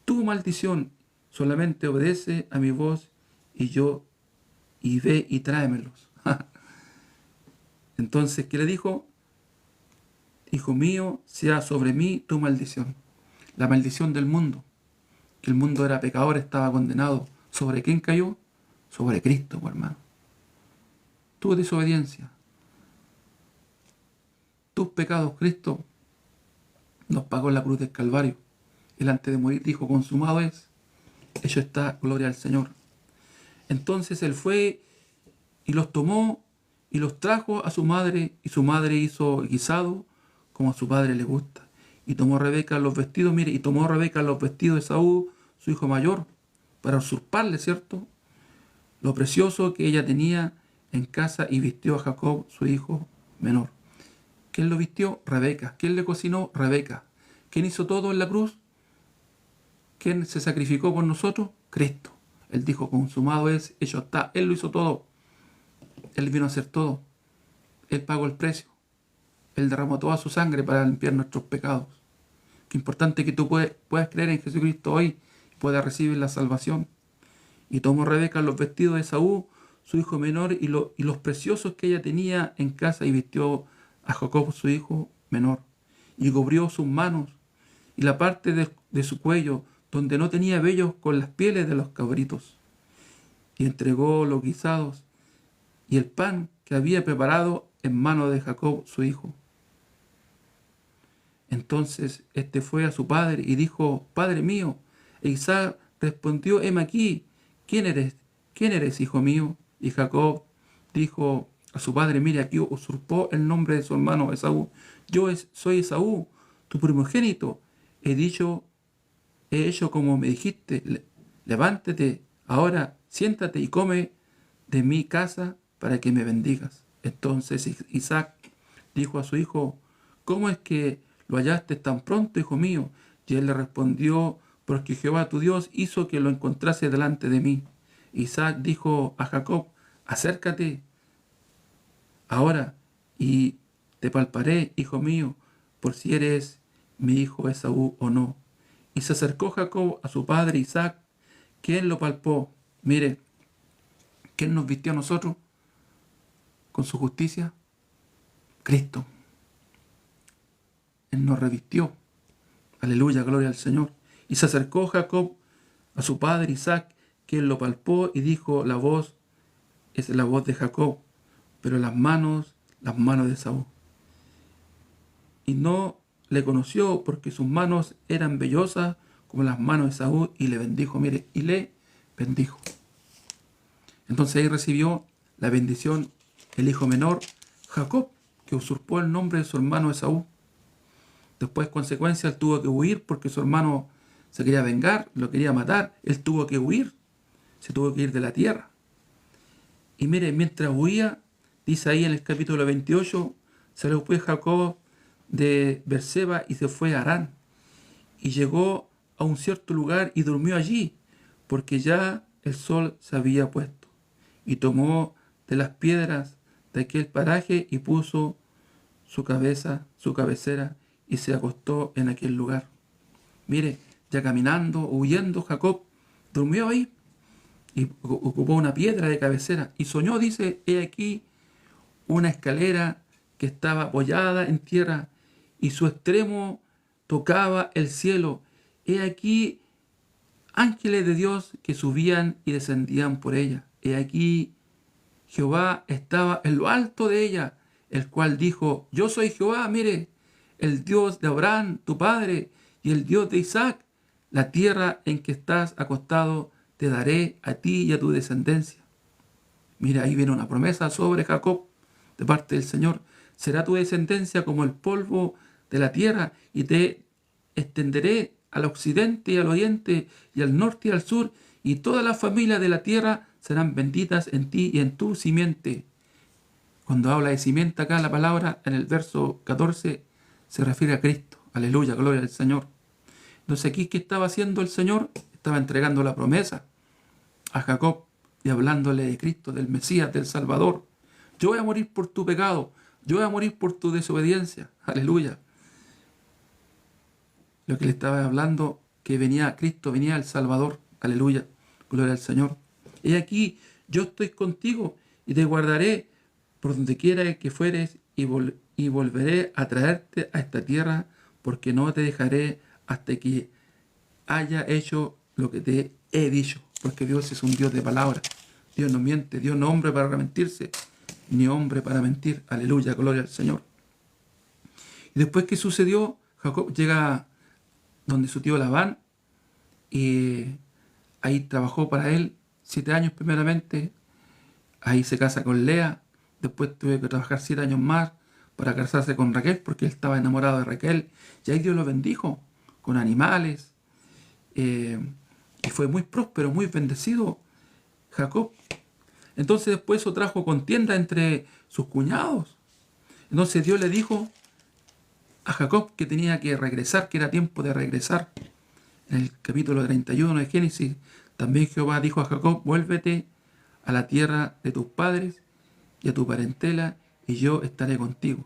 tu maldición, solamente obedece a mi voz y ve y tráemelos. Entonces, ¿qué le dijo? Hijo mío, sea sobre mí tu maldición. La maldición del mundo. Que el mundo era pecador, estaba condenado. ¿Sobre quién cayó? Sobre Cristo, hermano. Tu desobediencia, tus pecados, Cristo los pagó en la cruz del Calvario. Él antes de morir dijo: consumado es. Hecho está, gloria al Señor. Entonces él fue y los tomó y los trajo a su madre, y su madre hizo guisado como a su padre le gusta. Y tomó Rebeca los vestidos, mire, y tomó Rebeca los vestidos de Esaú, su hijo mayor, para usurparle, ¿cierto?, lo precioso que ella tenía en casa, y vistió a Jacob, su hijo menor. ¿Quién lo vistió? Rebeca. ¿Quién le cocinó? Rebeca. ¿Quién hizo todo en la cruz? ¿Quién se sacrificó por nosotros? Cristo. Él dijo: consumado es, hecho está. Él lo hizo todo. Él vino a hacer todo. Él pagó el precio. Él derramó toda su sangre para limpiar nuestros pecados. Qué importante que tú puedas creer en Jesucristo hoy y puedas recibir la salvación. Y tomó Rebeca los vestidos de Esaú, su hijo menor, y los preciosos que ella tenía en casa, y vistió a Jacob, su hijo menor, y cubrió sus manos y la parte de su cuello donde no tenía vellos con las pieles de los cabritos, y entregó los guisados y el pan que había preparado en mano de Jacob, su hijo. Entonces este fue a su padre y dijo: Padre mío. E Isaac respondió: heme aquí. ¿Quién eres? ¿Quién eres, hijo mío? Y Jacob dijo a su padre: mire, aquí usurpó el nombre de su hermano Esaú. Yo soy Esaú, tu primogénito. He hecho como me dijiste. Levántate ahora, siéntate y come de mi casa para que me bendigas. Entonces Isaac dijo a su hijo: ¿cómo es que lo hallaste tan pronto, hijo mío? Y él le respondió: porque Jehová tu Dios hizo que lo encontrase delante de mí. Isaac dijo a Jacob: acércate ahora y te palparé, hijo mío, por si eres mi hijo Esaú o no. Y se acercó Jacob a su padre Isaac, quien lo palpó. Mire, ¿quién nos vistió a nosotros con su justicia? Cristo. Él nos revistió. Aleluya, gloria al Señor. Y se acercó Jacob a su padre Isaac, quien lo palpó y dijo: la voz es la voz de Jacob, pero las manos las manos de Esaú. Y no le conoció porque sus manos eran vellosas como las manos de Esaú, y le bendijo, mire, y le bendijo. Entonces ahí recibió la bendición el hijo menor, Jacob, que usurpó el nombre de su hermano Esaú. Después, consecuencia, él tuvo que huir porque su hermano se quería vengar, lo quería matar. Él tuvo que huir, se tuvo que ir de la tierra. Y mire, mientras huía, dice ahí en el capítulo 28, salió pues Jacob de Beerseba y se fue a Harán. Y llegó a un cierto lugar y durmió allí, porque ya el sol se había puesto. Y tomó de las piedras de aquel paraje y puso su cabecera, y se acostó en aquel lugar. Mire, ya caminando, huyendo, Jacob durmió ahí y ocupó una piedra de cabecera y soñó, dice, he aquí una escalera que estaba apoyada en tierra y su extremo tocaba el cielo. He aquí ángeles de Dios que subían y descendían por ella. He aquí Jehová estaba en lo alto de ella, el cual dijo, yo soy Jehová, mire, el Dios de Abraham, tu padre, y el Dios de Isaac. La tierra en que estás acostado te daré a ti y a tu descendencia. Mira, ahí viene una promesa sobre Jacob de parte del Señor. Será tu descendencia como el polvo de la tierra, y te extenderé al occidente y al oriente, y al norte y al sur, y todas las familias de la tierra serán benditas en ti y en tu simiente. Cuando habla de simiente acá, la palabra en el verso 14 se refiere a Cristo. Aleluya, gloria al Señor. Entonces aquí, ¿qué estaba haciendo el Señor? Estaba entregando la promesa a Jacob y hablándole de Cristo, del Mesías, del Salvador. Yo voy a morir por tu pecado, yo voy a morir por tu desobediencia. Aleluya. Lo que le estaba hablando, que venía Cristo, venía el Salvador. Aleluya, gloria al Señor. Y aquí, yo estoy contigo y te guardaré por donde quiera que fueres, y volveré a traerte a esta tierra, porque no te dejaré hasta que haya hecho lo que te he dicho. Porque Dios es un Dios de palabra. Dios no miente, Dios no es hombre para mentirse, ni hombre para mentir. Aleluya, gloria al Señor. Y después, ¿qué sucedió? Jacob llega donde su tío Labán, y ahí trabajó para él 7 años primeramente. Ahí se casa con Lea. Después tuvo que trabajar 7 años más para casarse con Raquel, porque él estaba enamorado de Raquel. Y ahí Dios lo bendijo con animales. Y fue muy próspero, muy bendecido Jacob. Entonces después eso trajo contienda entre sus cuñados. Entonces Dios le dijo a Jacob que tenía que regresar, que era tiempo de regresar. En el capítulo 31 de Génesis, también Jehová dijo a Jacob, vuélvete a la tierra de tus padres y a tu parentela, y yo estaré contigo.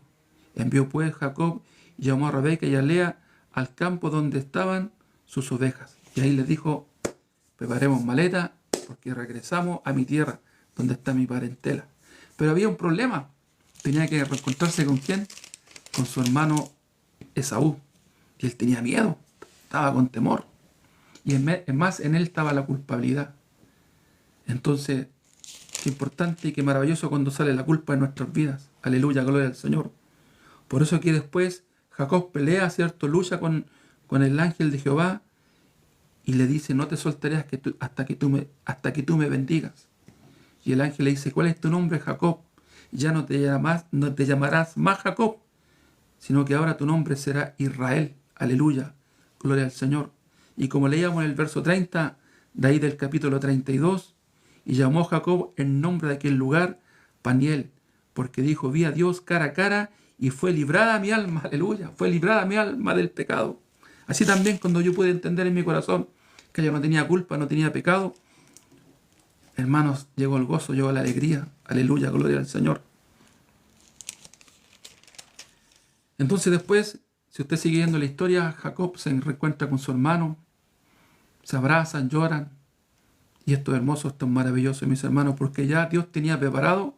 Envió pues Jacob y llamó a Rebeca y a Lea al campo donde estaban sus ovejas. Y ahí les dijo, preparemos maleta porque regresamos a mi tierra, donde está mi parentela. Pero había un problema. Tenía que reencontrarse con ¿quién? Con su hermano Esaú. Y él tenía miedo, estaba con temor. Y es más, en él estaba la culpabilidad. Entonces, qué importante y qué maravilloso cuando sale la culpa en nuestras vidas. Aleluya, gloria al Señor. Por eso aquí después Jacob pelea, ¿cierto? Lucha con el ángel de Jehová y le dice, no te soltaré hasta que tú me bendigas. Y el ángel le dice, ¿cuál es tu nombre, Jacob? Ya no te llamarás más Jacob, sino que ahora tu nombre será Israel. Aleluya, gloria al Señor. Y como leíamos en el verso 30, de ahí del capítulo 32, y llamó Jacob el nombre de aquel lugar Paniel, porque dijo, vi a Dios cara a cara, y fue librada mi alma, aleluya, fue librada mi alma del pecado. Así también cuando yo pude entender en mi corazón que yo no tenía culpa, no tenía pecado, hermanos, llegó el gozo, llegó la alegría, aleluya, gloria al Señor. Entonces después, si usted sigue viendo la historia, Jacob se reencuentra con su hermano, se abrazan, lloran, y esto es hermoso, esto es maravilloso, mis hermanos, porque ya Dios tenía preparado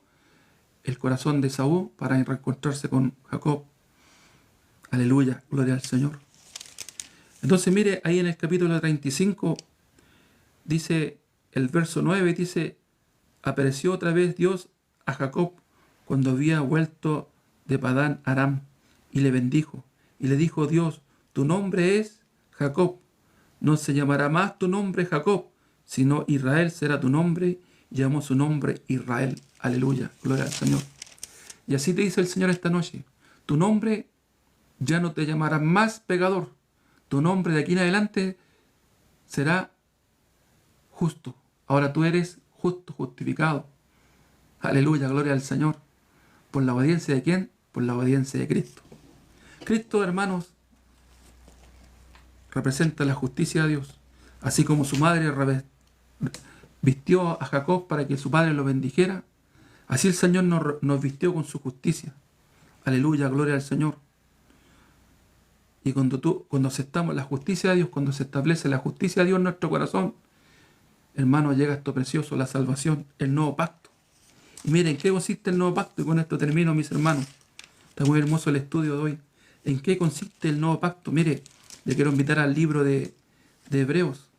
el corazón de Esaú para reencontrarse con Jacob. Aleluya, gloria al Señor. Entonces mire, ahí en el capítulo 35, dice el verso 9, dice, apareció otra vez Dios a Jacob cuando había vuelto de Padán Aram, y le bendijo. Y le dijo Dios: tu nombre es Jacob, no se llamará más tu nombre Jacob, sino Israel será tu nombre. Y llamó su nombre Israel. Aleluya, gloria al Señor. Y así te dice el Señor esta noche: tu nombre ya no te llamará más pecador, tu nombre de aquí en adelante será justo. Ahora tú eres justo, justificado. Aleluya, gloria al Señor. ¿Por la obediencia de quién? Por la obediencia de Cristo. Cristo, hermanos, representa la justicia de Dios. Así como su madre vistió a Jacob para que su padre lo bendijera, así el Señor nos vistió con su justicia. Aleluya, gloria al Señor. Y cuando aceptamos la justicia de Dios, cuando se establece la justicia de Dios en nuestro corazón, hermano, llega esto precioso, la salvación, el nuevo pacto. Y miren, ¿en qué consiste el nuevo pacto? Y con esto termino, mis hermanos. Está muy hermoso el estudio de hoy. ¿En qué consiste el nuevo pacto? Mire, le quiero invitar al libro de Hebreos.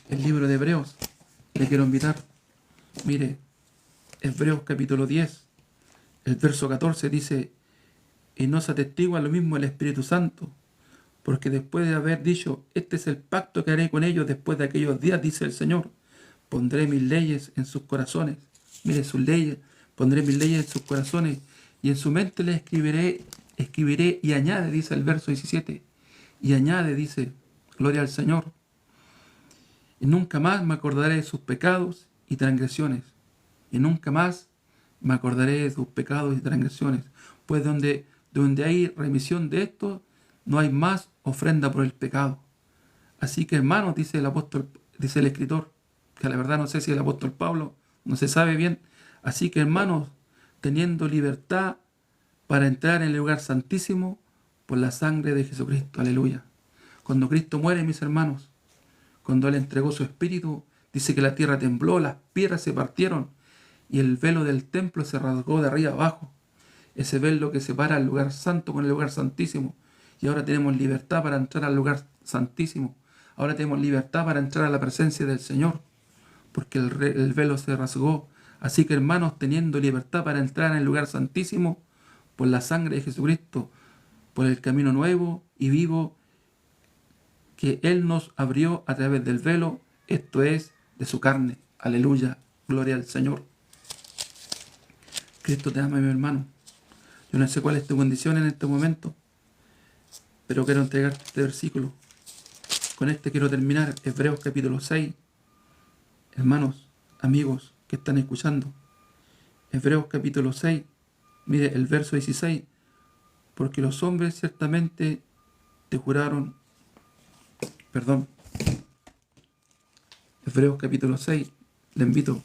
El libro de Hebreos. Le quiero invitar. Mire, Hebreos capítulo 10, el verso 14 dice: y no se atestigua lo mismo el Espíritu Santo, porque después de haber dicho: este es el pacto que haré con ellos después de aquellos días, dice el Señor, pondré mis leyes en sus corazones. Mire, sus leyes, pondré mis leyes en sus corazones, y en su mente les escribiré, y añade, dice el verso 17, y añade, dice, gloria al Señor, y nunca más me acordaré de sus pecados y transgresiones, y nunca más me acordaré de sus pecados y transgresiones, pues donde hay remisión de esto, no hay más ofrenda por el pecado. Así que, hermanos, dice el escritor, que la verdad no sé si el apóstol Pablo, no se sabe bien. Así que, hermanos, teniendo libertad para entrar en el lugar santísimo por la sangre de Jesucristo. Aleluya. Cuando Cristo muere, mis hermanos, cuando Él entregó su espíritu, dice que la tierra tembló, las piedras se partieron y el velo del templo se rasgó de arriba abajo. Ese velo que separa el lugar santo con el lugar santísimo. Y ahora tenemos libertad para entrar al lugar santísimo. Ahora tenemos libertad para entrar a la presencia del Señor, porque el velo se rasgó. Así que, hermanos, teniendo libertad para entrar en el lugar santísimo, por la sangre de Jesucristo, por el camino nuevo y vivo que Él nos abrió a través del velo, esto es, de su carne. Aleluya, gloria al Señor. Cristo te ama, mi hermano. Yo no sé cuál es tu condición en este momento, pero quiero entregarte este versículo. Con este quiero terminar. Hebreos capítulo 6. Hermanos, amigos que están escuchando. Hebreos capítulo 6. Mire el verso 16. Porque los hombres ciertamente te juraron. Perdón. Hebreos capítulo 6. Le invito.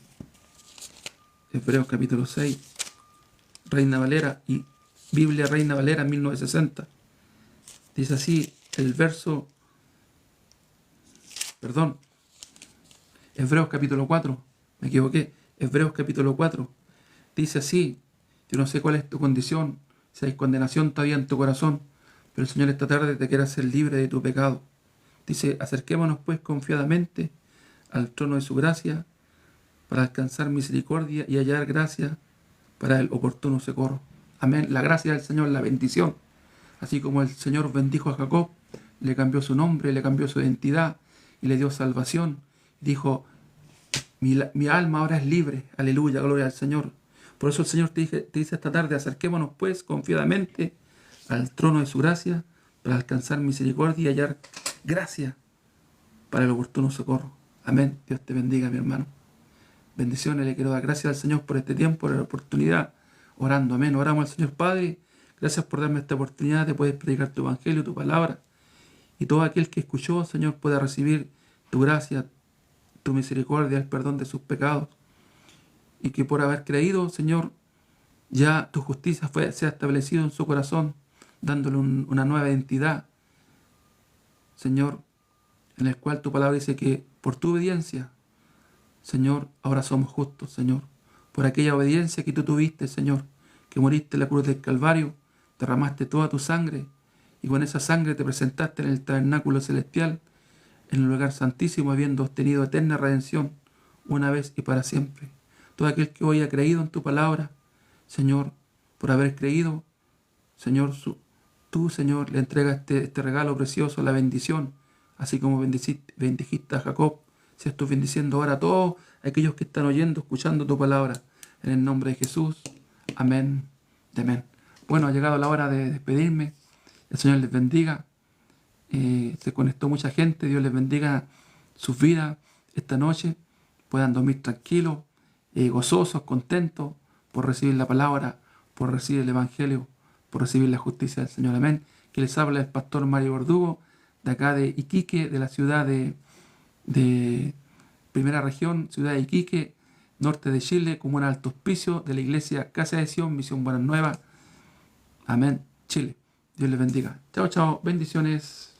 Hebreos capítulo 6. Reina Valera y Biblia Reina Valera 1960. Dice así el verso. Perdón. Hebreos capítulo 4. Me equivoqué. Hebreos capítulo 4. Dice así. Yo no sé cuál es tu condición, si hay condenación todavía en tu corazón, pero el Señor esta tarde te quiere hacer libre de tu pecado. Dice: acerquémonos pues confiadamente al trono de su gracia para alcanzar misericordia y hallar gracia para el oportuno socorro. Amén. La gracia del Señor, la bendición. Así como el Señor bendijo a Jacob, le cambió su nombre, le cambió su identidad y le dio salvación. Dijo: mi alma ahora es libre. Aleluya, gloria al Señor. Por eso el Señor te dice esta tarde: acerquémonos pues confiadamente al trono de su gracia para alcanzar misericordia y hallar gracia para el oportuno socorro. Amén. Dios te bendiga, mi hermano. Bendiciones. Le quiero dar gracias al Señor por este tiempo, por la oportunidad, orando. Amén. Oramos al Señor. Padre, gracias por darme esta oportunidad de poder predicar tu evangelio, tu palabra, y todo aquel que escuchó, Señor, pueda recibir tu gracia, tu misericordia, el perdón de sus pecados, y que por haber creído, Señor, ya tu justicia sea establecida en su corazón, dándole una nueva identidad, Señor, en el cual tu palabra dice que por tu obediencia, Señor, ahora somos justos, Señor. Por aquella obediencia que tú tuviste, Señor, que moriste en la cruz del Calvario, derramaste toda tu sangre, y con esa sangre te presentaste en el tabernáculo celestial, en el lugar santísimo, habiendo obtenido eterna redención, una vez y para siempre. todo aquel que hoy ha creído en tu palabra, Señor, por haber creído, Señor, tú, Señor, le entregas este regalo precioso, la bendición, así como bendijiste a Jacob, seas tú bendiciendo ahora a todos aquellos que están oyendo, escuchando tu palabra, en el nombre de Jesús. Amén. Amén. Bueno, ha llegado la hora de despedirme. El Señor les bendiga. Se conectó mucha gente. Dios les bendiga sus vidas esta noche. Puedan dormir tranquilos, gozosos, contentos por recibir la palabra, por recibir el Evangelio, por recibir la justicia del Señor. Amén. Que les habla el pastor Mario Verdugo, de acá de Iquique, de la ciudad de Primera Región, ciudad de Iquique, norte de Chile, comuna Alto Hospicio, de la iglesia Casa de Sion, Misión Buenas Nuevas. Amén. Chile. Dios les bendiga. Chao, chao. Bendiciones.